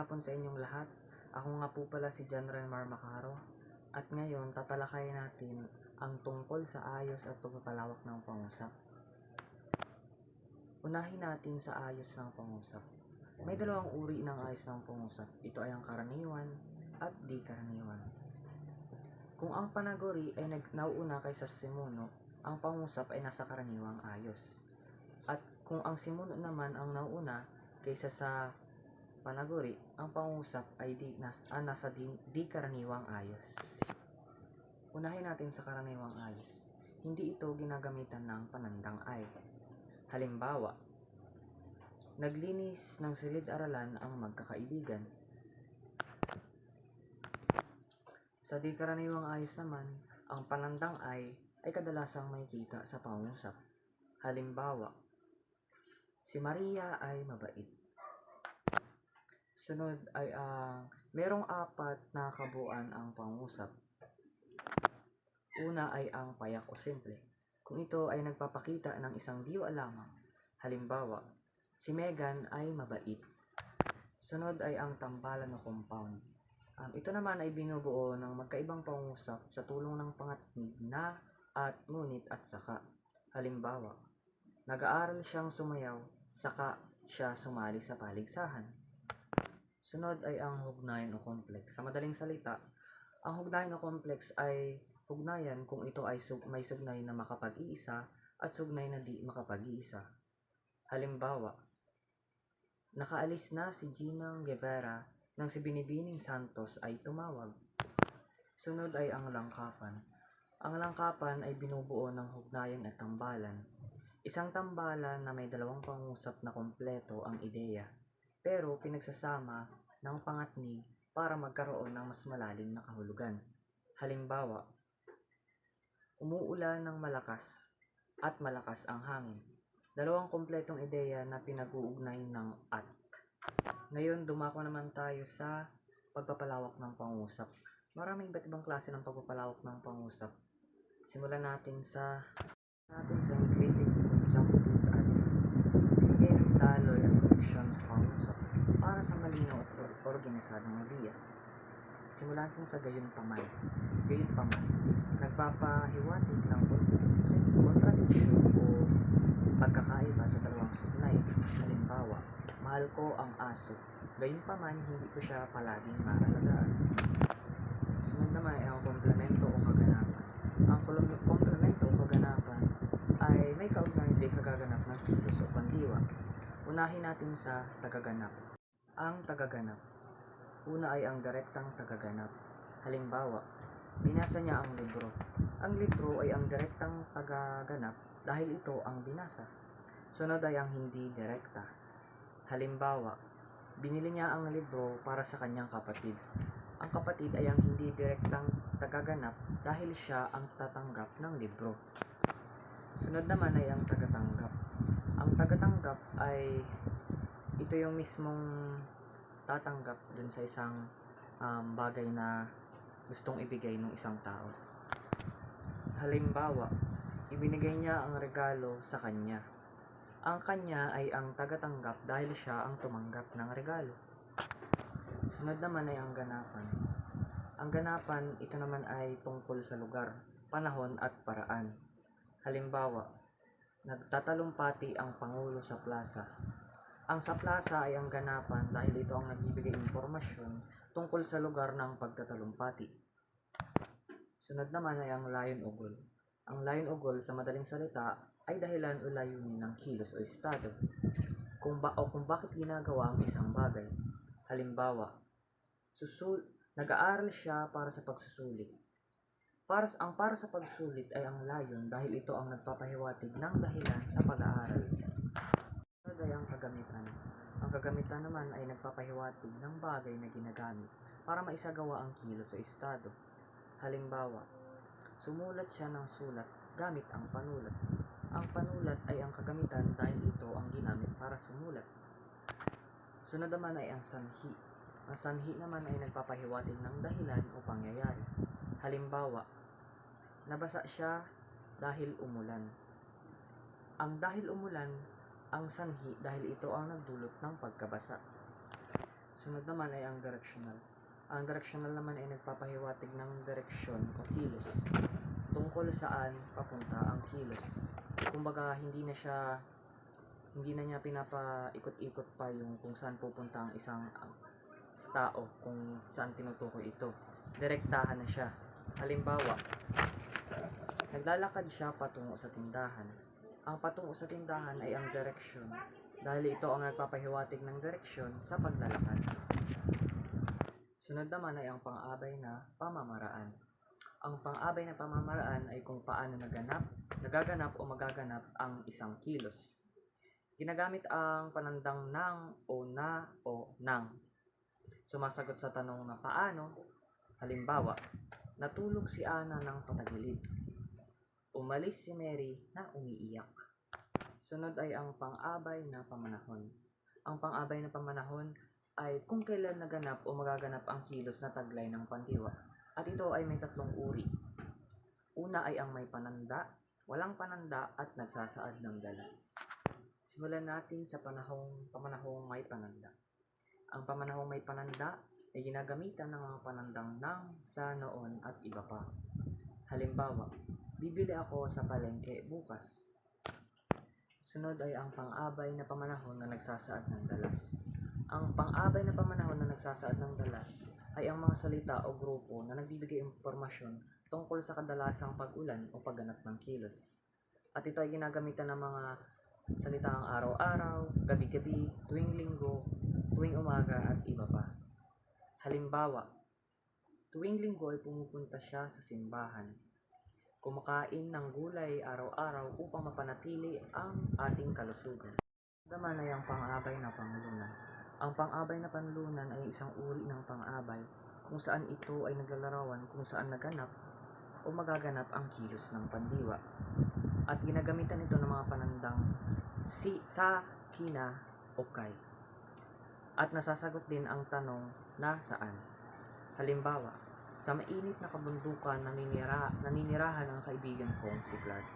hapon sa inyong lahat. Ako nga po pala si John Renmar Macaro. At ngayon, tatalakayin natin ang tungkol sa ayos at pagpapalawak ng pangusap. Unahin natin sa ayos ng pangusap. May dalawang uri ng ayos ng pangusap. Ito ay ang karaniwan at di karaniwan. Kung ang panaguri ay nauuna kaysa sa simuno, ang pangusap ay nasa karaniwang ayos. At kung ang simuno naman ang nauuna kaysa sa panaguri, ang pangusap ay nasa di karaniwang ayos. Unahin natin sa karaniwang ayos. Hindi ito ginagamitan ng panandang ay. Halimbawa, naglinis ng silid-aralan ang magkakaibigan. Sa di karaniwang ayos naman, ang panandang ay kadalasang makikita sa pangusap. Halimbawa, si Maria ay mabait. Sunod ay merong apat na kabuuan ang pangusap. Una ay ang payak o simple. Kung ito ay nagpapakita ng isang diwa lamang. Halimbawa, si Megan ay mabait. Sunod ay ang tambalan o compound. Ito naman ay binubuo ng magkaibang pangusap sa tulong ng pangatnig na, at, ngunit at saka. Halimbawa, nag-aaral siyang sumayaw, saka siya sumali sa paligsahan. Sunod ay ang hugnayan o complex. Sa madaling salita, ang hugnayan o complex ay hugnayan kung ito ay may sugnay na makapag-iisa at sugnay na di makapag-iisa. Halimbawa, nakaalis na si Ginang Guevara nang si Binibining Santos ay tumawag. Sunod ay ang langkapan. Ang langkapan ay binubuo ng hugnayan at tambalan. Isang tambalan na may dalawang pangusap na kompleto ang ideya, pero pinagsasama ng pangatnig para magkaroon ng mas malalim na kahulugan. Halimbawa, umuulan ng malakas at malakas ang hangin. Dalawang kompletong ideya na pinag-uugnay ng at. Ngayon, dumako naman tayo sa pagpapalawak ng pangusap. Maraming iba't ibang klase ng pagpapalawak ng pangusap. Simulan natin sa inclusive, conjunctive, at bigay taloy at diction sa pangusap para sa malinaw at organisadong ideya. Simulan natin sa gayunpaman. Gayunpaman, nagpapahiwatig ng kontradiksyon o pagkakaiba sa dalawang sugnay. Halimbawa, mahal ko ang aso, gayunpaman hindi ko siya palaging maalagaan. Sunod naman ay ang komplemento o kaganapan. Ang komplemento o kaganapan ay may kaugnayan sa ikagaganap ng kilos o pandiwa. Unahin natin sa tagaganap. Ang tagaganap. Una ay ang direktang tagaganap. Halimbawa, binasa niya ang libro. Ang libro ay ang direktang tagaganap dahil ito ang binasa. Sunod ay ang hindi direkta. Halimbawa, binili niya ang libro para sa kanyang kapatid. Ang kapatid ay ang hindi direktang tagaganap dahil siya ang tatanggap ng libro. Sunod naman ay ang tagatanggap. Ang tagatanggap ay ito yung mismong tatanggap dun sa isang bagay na gustong ibigay ng isang tao. Halimbawa, ibinigay niya ang regalo sa kanya. Ang kanya ay ang tagatanggap dahil siya ang tumanggap ng regalo. Sunod naman ay ang ganapan. Ang ganapan, ito naman ay tungkol sa lugar, panahon at paraan. Halimbawa, nagtatalumpati ang Pangulo sa plaza. Ang sa plaza ay ang ganapan dahil ito ang nagbibigay impormasyon tungkol sa lugar ng pagtatalumpati. Sunod naman ay ang layon-ugol. Ang layon-ugol sa madaling salita ay dahilan o layunin ng kilos o estado kung bakit ginagawa ang isang bagay. Halimbawa, nag-aaral siya para sa pagsusulit. Para sa pagsulit ay ang layon dahil ito ang nagpapahiwatig ng dahilan sa pag-aaral. Sunod ay ang kagamitan. Ang kagamitan naman ay nagpapahiwatig ng bagay na ginagamit para maisagawa ang kilos o estado. Halimbawa, sumulat siya ng sulat gamit ang panulat. Ang panulat ay ang kagamitan dahil ito ang ginamit para sumulat. Sunod naman ay ang sanhi. Ang sanhi naman ay nagpapahiwatig ng dahilan o pangyayari. Halimbawa, nabasa siya dahil umulan. Ang dahil umulan, ang sanhi dahil ito ang nagdulot ng pagkabasa. Sunod naman ay ang directional. Ang directional naman ay nagpapahiwatig ng direksyon o kilos tungkol saan papunta ang kilos. Kumbaga hindi na niya pinapaikot-ikot pa yung kung saan pupunta ang isang tao, kung saan tinutukoy ito. Direktahan na siya. Halimbawa, naglalakad siya patungo sa tindahan. Ang patungo sa tindahan ay ang direksyon dahil ito ang nagpapahiwatig ng direksyon sa paglalakad. Sunod naman ay ang pang-abay na pamamaraan. Ang pang-abay na pamamaraan ay kung paano nagaganap o magaganap ang isang kilos. Ginagamit ang panandang nang o na o nang. Sumasagot sa tanong na paano. Halimbawa, natulog si Ana ng patagilid. Umalis si Mary na umiiyak. Sunod ay ang pang-abay na pamanahon. Ang pang-abay na pamanahon ay kung kailan naganap o magaganap ang kilos na taglay ng pandiwa. At ito ay may 3 uri. Una ay ang may pananda, walang pananda at nagsasaad ng dalas. Simulan natin sa pamanahong may pananda. Ang pamanahong may pananda ay ginagamitan ng mga panandang nang, sa, noon at iba pa. Halimbawa, bibili ako sa palengke bukas. Sunod ay ang pang-abay na pamanahon na nagsasaad ng dalas. Ang pang-abay na pamanahon na nagsasaad ng dalas ay ang mga salita o grupo na nagbibigay impormasyon tungkol sa kadalasang pag-ulan o pagganap ng kilos. At ito ay ginagamitan ng mga salitang araw-araw, gabi-gabi, tuwing linggo, tuwing umaga at iba pa. Halimbawa, tuwing linggo ay pumupunta siya sa simbahan. Kumakain ng gulay araw-araw upang mapanatili ang ating kalusugan. Naman ay ang pang-abay na panlunan. Ang pang-abay na panlunan ay isang uri ng pang-abay kung saan ito ay naglalarawan kung saan naganap o magaganap ang kilos ng pandiwa. At ginagamitan ito ng mga panandang sa, kina, o kay. At nasasagot din ang tanong na saan. Halimbawa, sa mainit na kabundukan naninirahan ang kaibigan kong si Clark.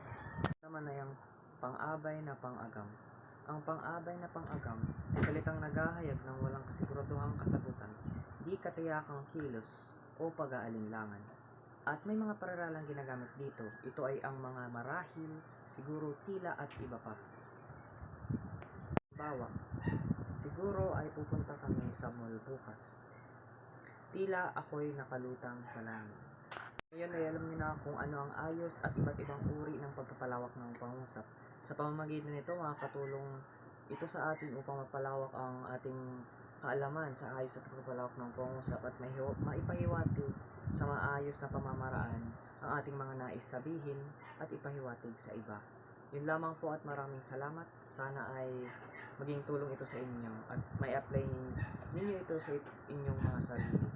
Naman ay ang pang-abay na pang-agam. Ang pang-abay na pang-agam ay salitang naghahayag ng walang kasiguraduhang kasagutan, di katiyakang kilos o pag-aalinlangan. At may mga paralalang ginagamit dito. Ito ay ang mga marahil, siguro, tila at iba pa. Bawa, siguro ay pupunta kami sa mall bukas. Tila ako'y nakalutang sa langit. Ngayon ay alam niyo na kung ano ang ayos at iba't ibang uri ng pagpapalawak ng pangusap. Sa pamamagitan nito, makakatulong ito sa atin upang mapalawak ang ating kaalaman sa ayos at pagpapalawak ng pangusap at maipahiwatig sa maayos na pamamaraan ang ating mga nais sabihin at ipahiwatig sa iba. Yun lamang po at maraming salamat. Sana ay maging tulong ito sa inyo at may apply ninyo ito sa inyong mga sarili.